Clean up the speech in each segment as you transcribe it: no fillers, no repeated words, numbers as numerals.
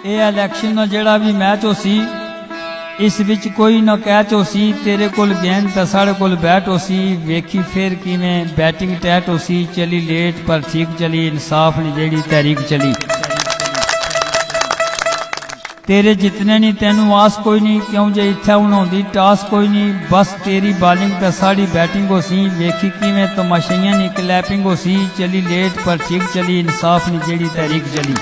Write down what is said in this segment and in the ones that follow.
ਇਹ ਇਲੈਕਸ਼ਨ ਦਾ ਜਿਹੜਾ ਵੀ ਮੈਚ ਹੋ ਸੀ इस विच कोई ना कैच हो सी तेरे कोल गेंद तो साढ़े कोल बैट हो सी वेखी फिर किवें बैटिंग टैट हो सी चली लेट पर ठीक चली इंसाफ ने जेड़ी तहरीक चली तेरे जितने नहीं तेनू आस कोई नहीं क्यों जे इत्थे उन्होंने टास कोई नहीं बस तेरी बॉलिंग तो साड़ी बैटिंग हो सी वेखी किवें तमाशाइयां नी क्लैपिंग हो सी चली लेट पर ठीक चली इंसाफ ने जेड़ी तहरीक चली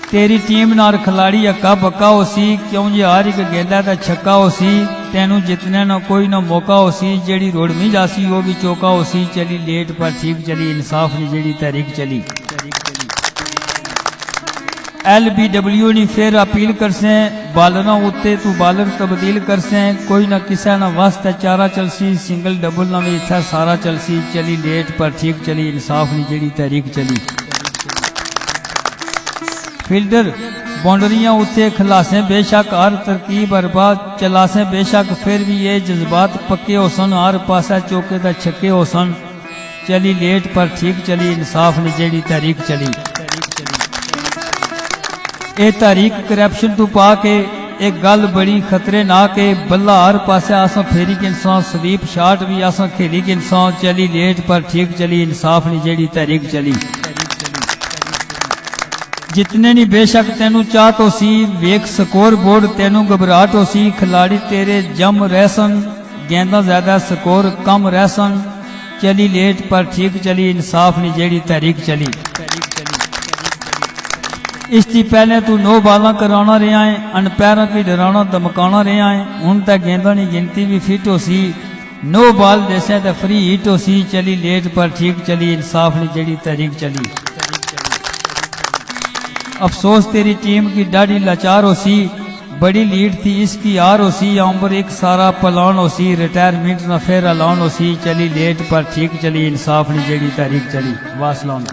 तेरी टीम नाल खिलाड़ी अक्का बक्का हो सी क्यों जे हर एक गेंदा दा छक्का हो सी तेनू जितने ना कोई ना मौका हो सी जेड़ी रोड़मी जासी वो भी चौका हो सी चली लेट पर ठीक चली इंसाफ ने जेड़ी तहरीक चली LBW ने फिर अपील करसे बालर उत्ते तू बालर तब्दील करसे कोई ना किसा ना वास्ते चारा चलसी सिंगल डबल ना भी इत्थे सारा चलसी चली लेट पर ठीक चली इंसाफ ने जेड़ी तहरीक चली फील्डर बाउंड्रियां उत्ते खिलासे बेशक हर तरकीब बर्बाद चलासे बेशक फिर भी ये जज्बात पक्के हो सन हर पासा चौके दा छक्के हो सन चली लेट पर ठीक चली इंसाफ ने जेड़ी तहरीक चली ए तहरीक करप्शन तू पा के एक गल बड़ी खतरे ना के बल्ला हर पासे आसा फेरी के इंसान स्वीप शॉट भी आसा खेली के इंसान चली लेट पर ठीक चली इंसाफ ने जेड़ी तहरीक चली जितने नी बेशक तेनू चाह तो सी वेख स्कोर बोर्ड तेनू घबराहट हो सी खिलाड़ी तेरे जम रहसन गेंदा ज्यादा स्कोर कम रहसन चली लेट पर ठीक चली इंसाफ ने जेड़ी तहरीक चली इसकी पहले तू नो बाला कराना रहा है अनपैरों की डराना धमकाना रहा है हुण तक गेंदा की गिनती भी फिट हो सी नो बॉल जैसे तो फ्री हिट हो सी चली लेट पर ठीक चली इंसाफ ने जेड़ी तहरीक चली अफसोस तेरी टीम की डाढ़ी लाचार हो सी बड़ी लीड थी इसकी हार हो सी अंबर एक सारा पलान हो सी रिटायरमेंट न फिर ऐलान हो सी चली लेट पर ठीक चली इंसाफ ने जेड़ी तहरीक चली वासलाम।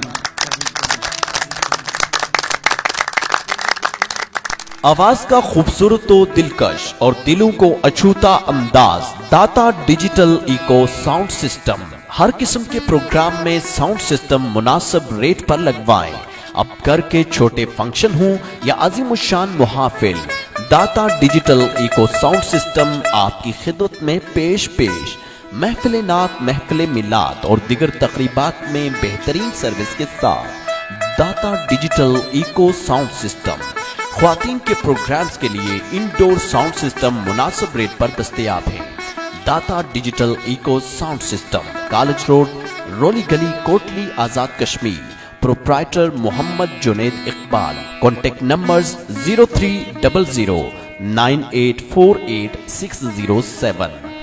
आवाज का खूबसूरत तो दिलकश और दिलों को अछूता अंदाज दाता डिजिटल इको साउंड सिस्टम हर किस्म के प्रोग्राम में साउंड सिस्टम मुनासिब रेट पर लगवाएं। अब घर के छोटे फंक्शन हो या अजीमुशान मुहाफिल दाता डिजिटल इको साउंड सिस्टम आपकी खिदमत में पेश महफिल नात महफिल मिलाद और दिगर तकरीबात में बेहतरीन सर्विस के साथ Data digital echo sound system ख्वातीन के प्रोग्राम्स के लिए इंडोर साउंड सिस्टम मुनासिब रेट पर दस्तयाब है। Data digital echo sound system college road Roli गली Kotli Azad Kashmir proprietor Mohammad Junaid Iqbal contact numbers 0300 9848 607।